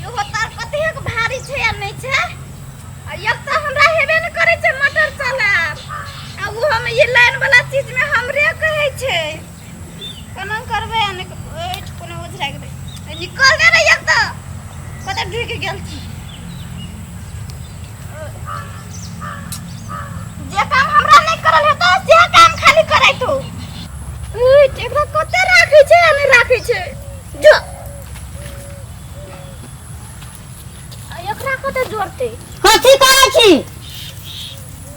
यो तार कतेक भारी छै या नै छै आ एक त हमरा हेबे न करे छै मोटर चलाब आ वो हम ये लाइन वाला चीज में हमरे कहै छै कोना करबै ने ओठ कोना उधरा गेलै निकल दे रे एक त कते ढुक गेल छी जे काम हमरा नै करल हेतौ से काम खाली करै तू एकरा कते राखै छै नै राखै छै जो एकरा कते जोड़ते कथी करै छी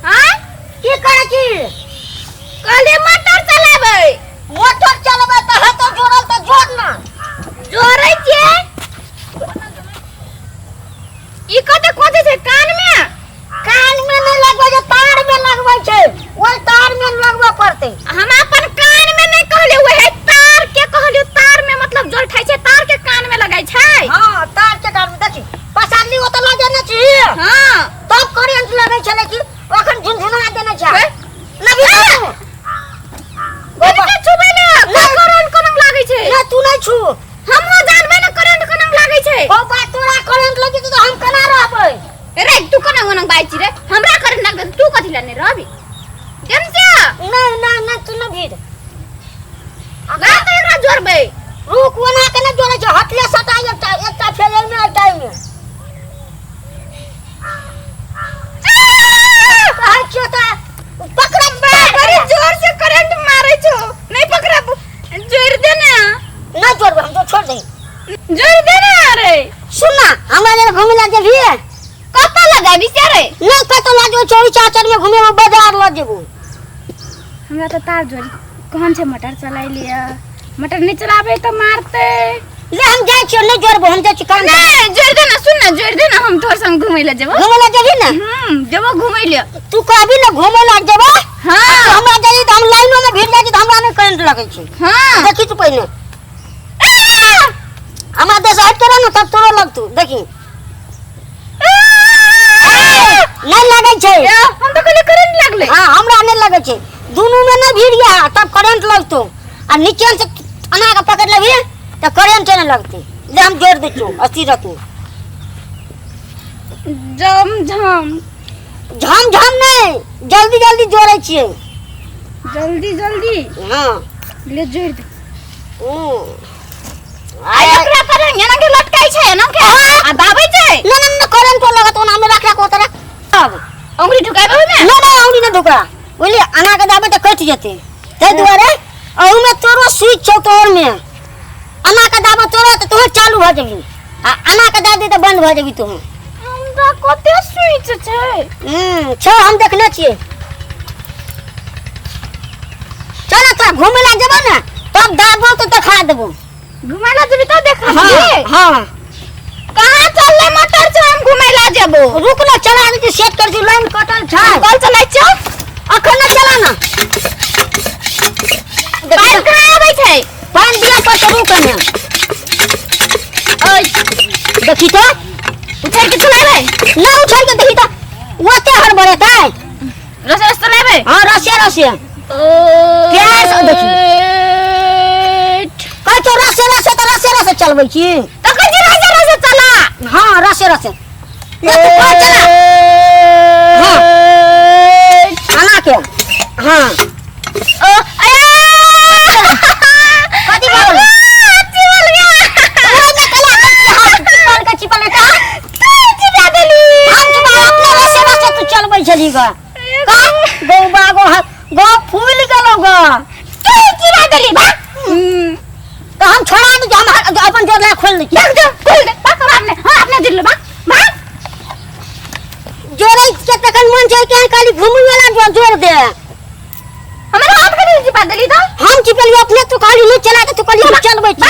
हां की करै छी कहले मोटर चलाबै त हाथ जोड़ल त जोड़ ना जोड़ै छै ई कते छै कान में नै लगबै छै तार में लगबै छै ओइ तार में लगबै पड़तै हम अपन कान में नै कहलियो ओहे तार के कहलियो तार में मतलब जोड़ खाइ छै तार के कान में लगाइ छै हां तार के कान में देखी पसाली ओ त लगे न छी हां तब करंट लगै छै लेकिन ओखन झुनझुना देने छै लगी बाबा छुबै ना करंट कोन लागै छै ना तू नै छु हम जानबै ना करंट कोन लागै छै बाबा तोरा करंट लगी त हम कना रहबै रे तू कोना कोना बाइची रे हमरा करंट लाग दे तू कथि लाने रहबी जनसे ना तू न भीड़ ना त एकरा जोड़बै रुक वना के न जोड़ै छै हथले सटा एकटा फेले में टाइम में पकड़ बड़ी जोर से करंट मारै छो नहीं पकड़ जोड़ दे ना ना जोड़ब हम तो छोड़ दे जोड़ दे ना रे सुनना हमरा घूमे ला जेबी कत लगाबी से रे नहीं कत ला जो चौरी चाचर में घूमे में बाजार ला जेबू हमरा तो तार जोड़ी कौन से मोटर चलाई लिया मोटर नहीं चलाबे तो मारते ले हम जाय छियो नहीं जोड़ब हम जाय छी काम नहीं जोड़ दे ना सुन ना जोड़ दे ना हम तोर संग घूमे ला जेबो जेबी ना जेबो घूमे ले तू कहबी ना घूमे ला जेबो हां हमरा जाई त हम लाइनो में भीड़ जाई त हमरा नहीं करंट लगै छै हां देखी तू पहले हमरा देश हट करे ना तब तोरो लगतू देखी नहीं लगै छै हम तो कहले करंट लागले हां हमरा नहीं लगै छै दोनों में ना भीड़ गया तब करंट लगतो आ नीचे से अना के पकड़ लेबी त करंट नहीं लगती ले हम जोड़ दे छु अस्थिर रखू झम झम नहीं जल्दी जल्दी जोड़ै छियै जल्दी जल्दी हां ले जोड़ दे आ एकरा करंट एना के लटकाई छै ना के आ दाबै छै ना करंट तो लगत ओना में रखला को तरह अब अंगुली ढुकाबे में ना औरी ना ढुका बोली अना के दाबे त कट जेते तै दुआरे अहू में तोरो स्विच छ तोर में अना के दाबा तोरो त तोहर चालू भ जेबी आ अना के दाबी त बंद भ जेबी तू हमरा कते स्विच छै छ हम देखने छियै चल त घूमे ला जेबो ना तब दाबो त दिखा देबो घुमा ला जेबी त देखा हां कहां चलले मोटर से हम घुमै ला जेबो रुक ना चला दे सेट कर दी लाइन कटल छै कल चलै छ अखन ना चला ना पानी कहां आबै छै पानी दिया पर तो रुक ना ओय देखी तो उठै के चलाबे ना उठै के देखी तो ओते हड़बड़े ताई रसे चलाबे हां रसे कैस देखी कह तो रसे चलबै छी त कजी रसे चला हां रसे ले तू कह चला हां आना के हां कथी बोल चिपल गया ओए ना कला का चिपल का तू चिपा देली हम चिपा अपने रसे तू चलबै छली ग गौ बागो गौ फूल गेलो ग तू चिपा देली बा तो हम छोड़ा दे हम अपन जोड़ला खोल दे खोल दे पकड़ आपने हां आपने जिल्लो बा जोड़े के तकन मन छै के खाली घुमै वाला जोड़ दे हमरा हाथ के नहीं चिपा देली तो हम चिपलियो अपने तो खाली नहीं चला के तो खाली चलबै छी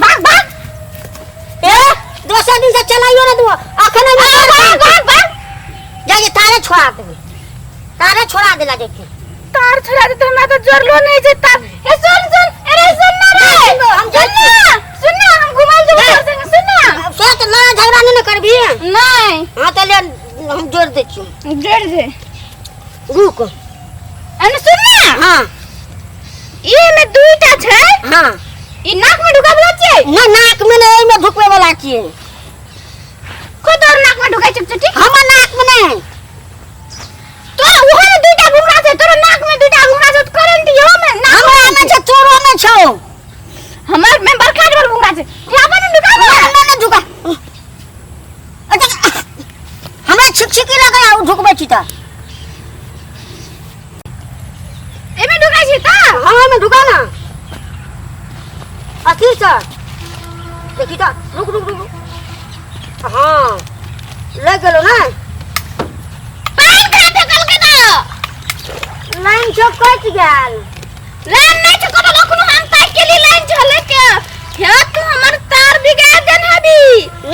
भाग ए दोसर दिन से चलाइयो ना दो अखन भाग जाके तारे छोड़ा देला देखे तार छोड़ा दे तो हमरा तो जोड़लो नहीं छै तार ए सुन अरे सुन ना रे हम सुन ना हम घुमाई जेबो तोर संग सुन ना से तो लड़ा झगड़ा नहीं करबी नहीं हां तो ले हम जोड़ दे छी जोड़ दे रुक अने सुन ना हां ये में दुईटा छै हां ई नाक में ढुकाबला छै ना नाक में नहीं में ढुकवे वाला छिए नाक में ढुकाई चुपचाप हमर नाक में नहीं तो वो में दुटा घुंघरा छे तोर नाक में दुटा घुंघरा छे करंट दियो में नाक हमरा में छे तोरो में छौ हमर में बरखा डबल घुंघरा छे ठापा ने ढुका ना ढुका अच्छा हमरा छिकछिकी लगा आ ढुकबे छी त एमे ढुकाई छी त हां में ढुका ना अथी सर देखी त रुक रुक रुक हां लग गेलो ना पान खा फेकल के न लाइन जो कट गेल लाइन नहीं छ कोनो लोकनो हम ताक के लिए लाइन चले के क्या तू हमर तार बिगाड़ देन हबी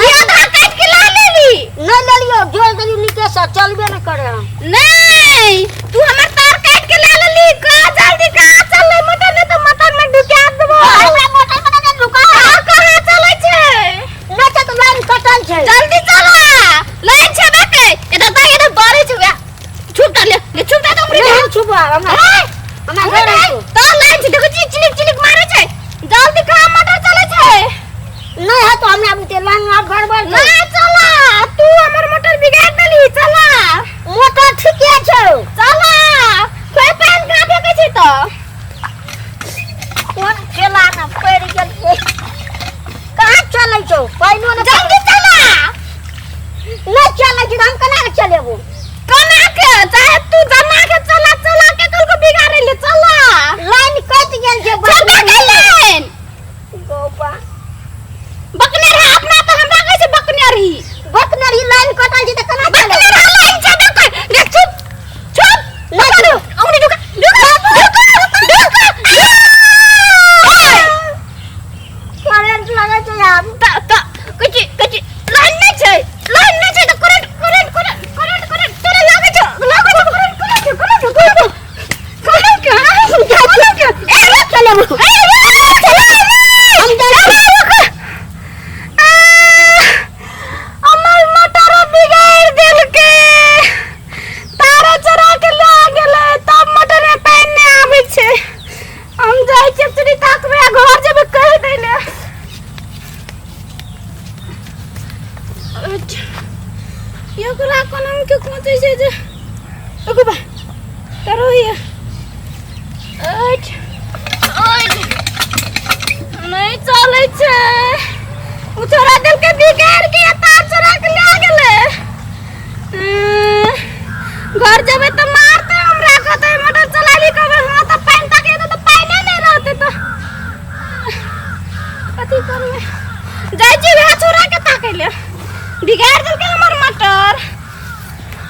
ये आधा काट के ला लेली नहीं ले लियो जोड़ देली नीचे से चलबे न करे नहीं तू हमर तार काट के ला लेली का जल्दी का चल ले मोटर ने तो मोटर में ढुका देबो हमरा मोटर में न ढुका कहां चले छे ना तो लाइन कटल छे जल्दी चला लाइन छे बेटे एटा बारी छुआ छुटा ले छुटा तो हमरे नहीं छुपा हमरा घर तो लाइन छे देखो चिलिक चिलिक मारे छे जल्दी का मोटर चले छे नहीं है तो हमरा बुते लाइन आ गड़बड़ ना चला तू हमर मोटर बिगाड़ देली चला मोटर ठीके छौ चला कोई पान खा फेके छी तो कोन खेला ना पड़ गेल कहां चलै छौ पाइनो न जल्दी चला नहीं चलै छी हम केना के चलेबो कना के चाहे तू जना के चला चला के कल को बिगाड़े ले चला लाइन कट गेल छै चला के लाइन गोपा बकने रहा अपना तो हमरा कैसे बकने रही बकनरी लाइन कटल छै त केना बकने चले रहा लाइन से बक देख चुप चुप ना चलो औनी ढुका करंट लगे छै यार ता कुछ लाइन नहीं छै तो करंट तेरे लागे छ करंट ए चलेबो हम हमर मोटर बिगाड़ देल के तारा चरा के ला गेले तब मोटर में पानी नहीं आबै छै हम जाय छै चुरी ताकबे घर जेबे कह दैले यो कला कोन के कोचे छै जे ओके बा करो ये नहीं चले छे उ छोरा दिल के बिगाड़ के तार चोरा के ले गेले घर जेबे तो मारते हमरा कहते मोटर चलाली कबे हां तो पानी ताके तो पानी नहीं रहते तो कथि करबे जाय छी वे छोरा के ताके ले बिगाड़ दिल के हमर